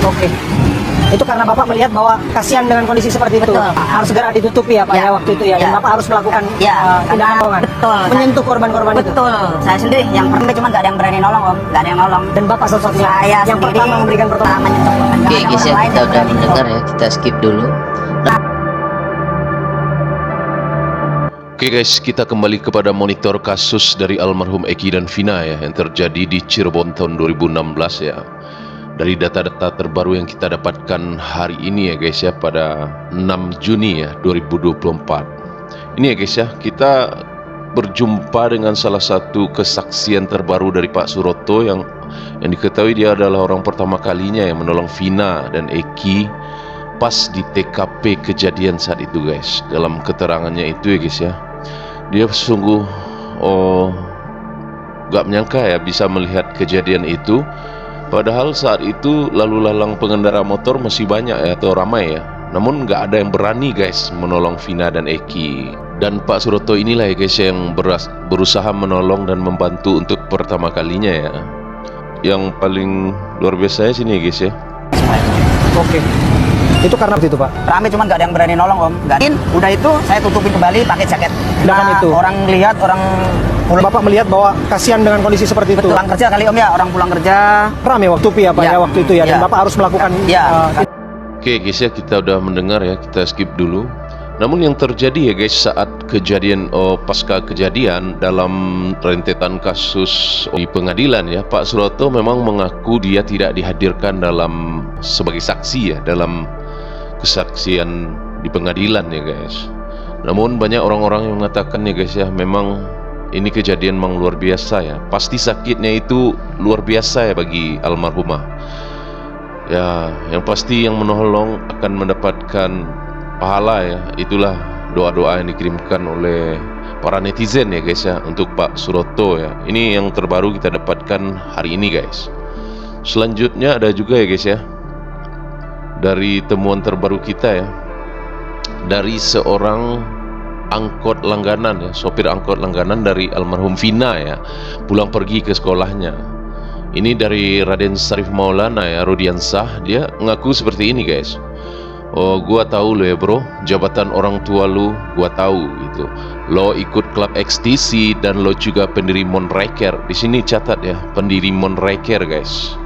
Oke. Itu karena Bapak melihat bahwa kasihan dengan kondisi seperti itu. Betul. Harus segera ditutupi ya Pak ya waktu itu ya. Dan Bapak harus melakukan tindakan pertolongan. Betul. Menyentuh korban-korban itu. Betul. Saya sendiri yang pernah cuma nggak ada yang berani nolong Om, nggak ada yang nolong. Dan Bapak satu-satunya Saya yang sendiri pertama memberikan pertolongan. menyentuh korban. Nggak Oke ada guys orang ya, lain kita yang udah berani mendengar nolong. ya, kita skip dulu. Oke guys, kita kembali kepada monitor kasus dari almarhum Eki dan Vina ya, yang terjadi di Cirebon tahun 2016 ya. Dari data-data terbaru yang kita dapatkan hari ini ya guys ya, pada 6 Juni ya 2024. Ini ya guys ya, kita berjumpa dengan salah satu kesaksian terbaru dari Pak Suroto yang diketahui dia adalah orang pertama kalinya yang menolong Vina dan Eki pas di TKP kejadian saat itu guys. Dalam keterangannya itu ya guys ya, dia sungguh gak menyangka ya bisa melihat kejadian itu. Padahal saat itu lalu lalang pengendara motor masih banyak ya, atau ramai ya. Namun nggak ada yang berani guys menolong Vina dan Eki. Dan Pak Suroto inilah ya guys yang berusaha menolong dan membantu untuk pertama kalinya ya. Yang paling luar biasa ya sini ya guys ya. Oke. Itu karena itu Pak. Rame cuman nggak ada yang berani nolong Om. Nggak. Udah itu saya tutupin kembali pakai jaket. Dengan itu. Orang lihat orang Bapak melihat bahwa kasihan dengan kondisi seperti itu. pulang kerja kali Om ya, orang pulang kerja. Rame waktu itu ya Pak ya waktu itu ya. Dan Bapak harus melakukan Oke guys ya, kita udah mendengar ya, kita skip dulu. Namun yang terjadi ya guys saat kejadian pasca kejadian dalam rentetan kasus di pengadilan ya, Pak Suroto memang mengaku dia tidak dihadirkan dalam sebagai saksi ya dalam kesaksian di pengadilan ya guys. Namun banyak orang-orang yang mengatakan ya guys ya, memang ini kejadian memang luar biasa ya. Pasti sakitnya itu luar biasa ya bagi almarhumah. Ya, yang pasti yang menolong akan mendapatkan pahala ya. Itulah doa-doa yang dikirimkan oleh para netizen ya guys ya untuk Pak Suroto ya. Ini yang terbaru kita dapatkan hari ini guys. Selanjutnya ada juga ya guys ya, dari temuan terbaru kita ya, dari seorang angkot langganan ya, sopir angkot langganan dari almarhum Vina ya, pulang pergi ke sekolahnya. Ini dari Raden Syarif Maulana ya, Rudiansah. Dia ngaku seperti ini guys. Oh, gua tahu lo ya bro, jabatan orang tua lu gua tahu gitu. Lo ikut klub XTC dan lo juga pendiri Monraker. Di sini catat ya, pendiri Monraker guys.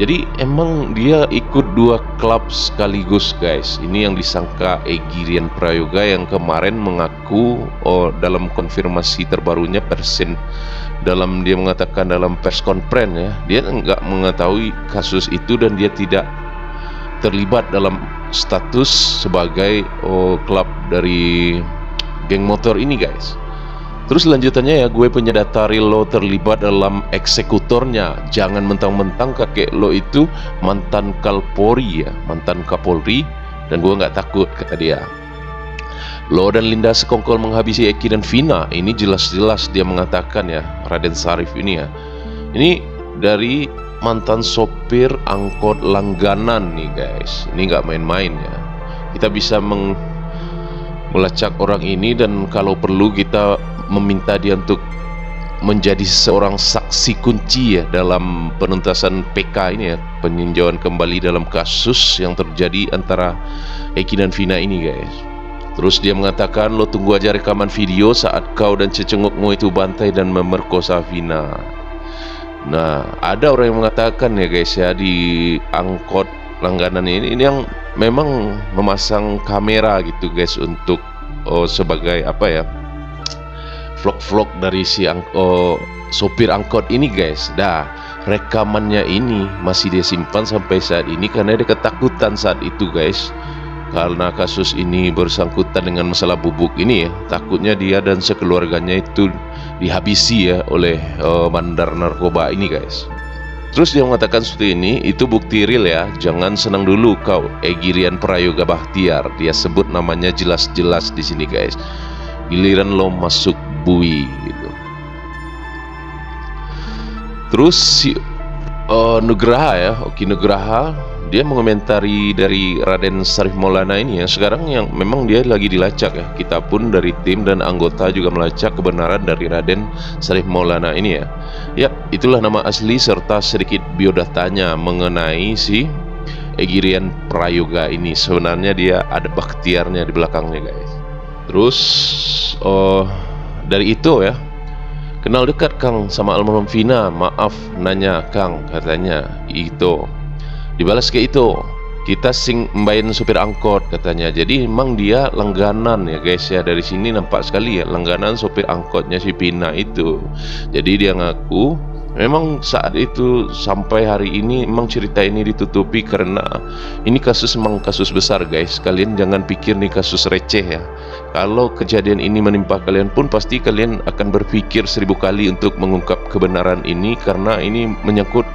Jadi emang dia ikut dua klub sekaligus guys. Ini yang disangka Egy Rian Prayoga yang kemarin mengaku dalam konfirmasi terbarunya persen dalam dia mengatakan dalam press conference ya, dia enggak mengetahui kasus itu dan dia tidak terlibat dalam status sebagai klub dari geng motor ini guys. Terus lanjutannya ya, gue punya data real lo terlibat dalam eksekutornya. Jangan mentang-mentang kakek lo itu mantan Kapolri ya, mantan Kapolri, dan gue nggak takut kata dia. Lo dan Linda sekongkol menghabisi Eki dan Vina. Ini jelas-jelas dia mengatakan ya, Raden Syarif ini ya. Ini dari mantan sopir angkot langganan nih guys. Ini nggak main-main ya. Kita bisa melacak orang ini dan kalau perlu kita meminta dia untuk menjadi seorang saksi kunci ya dalam penuntasan PK ini ya, peninjauan kembali dalam kasus yang terjadi antara Eki dan Vina ini guys. Terus dia mengatakan, lo tunggu aja rekaman video saat kau dan cecengukmu itu bantai dan memerkosa Vina. Nah, ada orang yang mengatakan ya guys ya, di angkot langganan ini yang memang memasang kamera gitu guys untuk sebagai apa ya, vlog-vlog dari si sopir angkot ini guys. Dah, rekamannya ini masih dia simpan sampai saat ini karena dia ketakutan saat itu guys. Karena kasus ini bersangkutan dengan masalah bubuk ini ya, takutnya dia dan sekeluarganya itu dihabisi ya oleh bandar narkoba ini guys. Terus dia mengatakan seperti ini, itu bukti real ya, jangan senang dulu kau Egy Rian Prayoga Bahtiar. Dia sebut namanya jelas-jelas di sini guys. Giliran lo masuk bui gitu. Terus si Nugraha ya, Oki Nugraha, dia mengomentari dari Raden Syarif Maulana ini ya. Sekarang yang memang dia lagi dilacak ya. Kita pun dari tim dan anggota juga melacak kebenaran dari Raden Syarif Maulana ini ya. Ya, itulah nama asli serta sedikit biodatanya mengenai si Egirian Prayoga ini. Sebenarnya dia ada Bakhtiarnya di belakangnya guys. Terus dari itu ya, kenal dekat Kang sama almarhum Vina. Maaf nanya Kang, katanya itu. Dibalas ke itu, kita sing mbayan supir angkot katanya. Jadi memang dia langganan ya guys ya. Dari sini nampak sekali ya langganan supir angkotnya si Vina itu. Jadi dia ngaku memang saat itu sampai hari ini memang cerita ini ditutupi karena ini kasus memang kasus besar guys. Kalian jangan pikir nih kasus receh ya. Kalau kejadian ini menimpa kalian pun pasti kalian akan berpikir 1000 kali untuk mengungkap kebenaran ini, karena ini menyangkut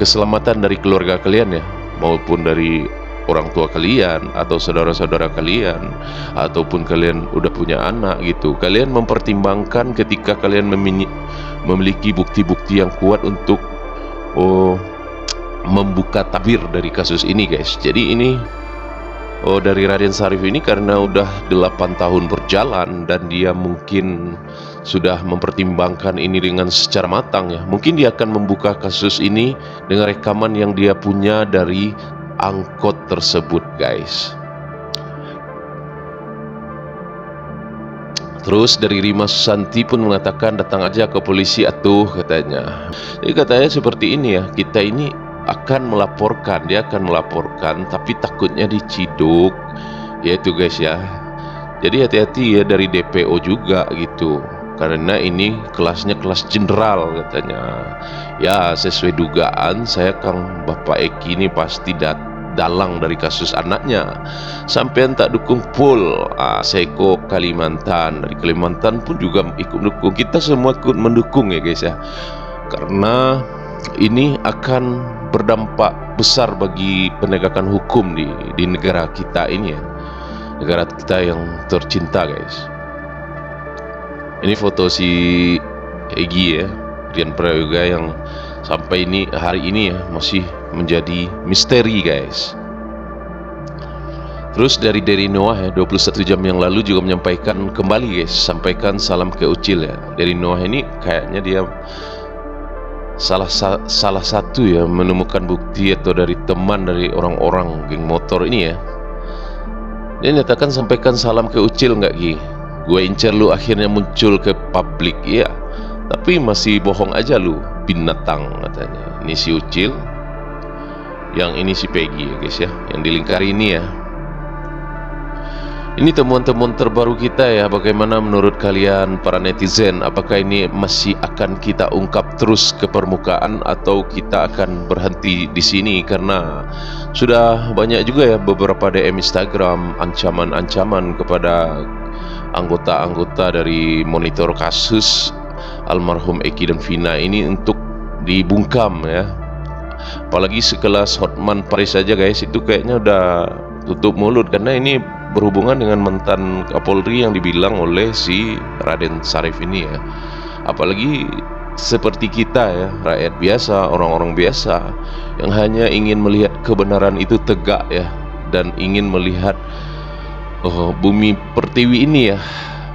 keselamatan dari keluarga kalian ya, maupun dari orang tua kalian atau saudara-saudara kalian, ataupun kalian udah punya anak gitu. Kalian mempertimbangkan ketika kalian memiliki bukti-bukti yang kuat untuk membuka tabir dari kasus ini guys. Jadi ini dari Raden Syarif ini karena udah 8 tahun berjalan dan dia mungkin sudah mempertimbangkan ini dengan secara matang ya. Mungkin dia akan membuka kasus ini dengan rekaman yang dia punya dari angkot tersebut guys. Terus dari Rima Susanti pun mengatakan datang aja ke polisi atuh katanya. Jadi katanya seperti ini ya, kita ini akan melaporkan, dia akan melaporkan tapi takutnya diciduk ya itu guys ya. Jadi hati-hati ya dari DPO juga gitu, karena ini kelasnya kelas jenderal katanya ya. Sesuai dugaan saya, Kang Bapak Eki ini pasti dalang dari kasus anaknya. Sampean tak dukung full Seko Kalimantan, dari Kalimantan pun juga ikut mendukung. Kita semua ikut mendukung ya guys ya, karena ini akan berdampak besar bagi penegakan hukum di negara kita ini ya, negara kita yang tercinta guys. Ini foto si Egy ya, Rian Prayoga, yang sampai hari ini ya masih menjadi misteri guys. Terus dari Noah ya, 21 jam yang lalu juga menyampaikan kembali guys, sampaikan salam ke Ucil ya. Dari Noah ini kayaknya dia salah satu ya menemukan bukti atau dari teman dari orang-orang geng motor ini ya. Dia nyatakan sampaikan salam ke Ucil nggak Gi, gue incer lu akhirnya muncul ke publik ya, tapi masih bohong aja lu binatang katanya. Ini si Ucil, yang ini si Peggy ya guys ya, yang di lingkar ini ya. Ini temuan-temuan terbaru kita ya. Bagaimana menurut kalian para netizen? Apakah ini masih akan kita ungkap terus ke permukaan atau kita akan berhenti di sini? Karena sudah banyak juga ya beberapa DM Instagram ancaman-ancaman kepada anggota-anggota dari monitor kasus almarhum Eki dan Vina ini untuk dibungkam ya. Apalagi sekelas Hotman Paris saja guys, itu kayaknya udah tutup mulut karena ini berhubungan dengan mantan Kapolri yang dibilang oleh si Raden Syarif ini ya. Apalagi seperti kita ya, rakyat biasa, orang-orang biasa yang hanya ingin melihat kebenaran itu tegak ya, dan ingin melihat bumi pertiwi ini ya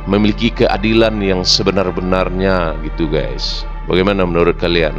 memiliki keadilan yang sebenar-benarnya gitu guys. Bagaimana menurut kalian?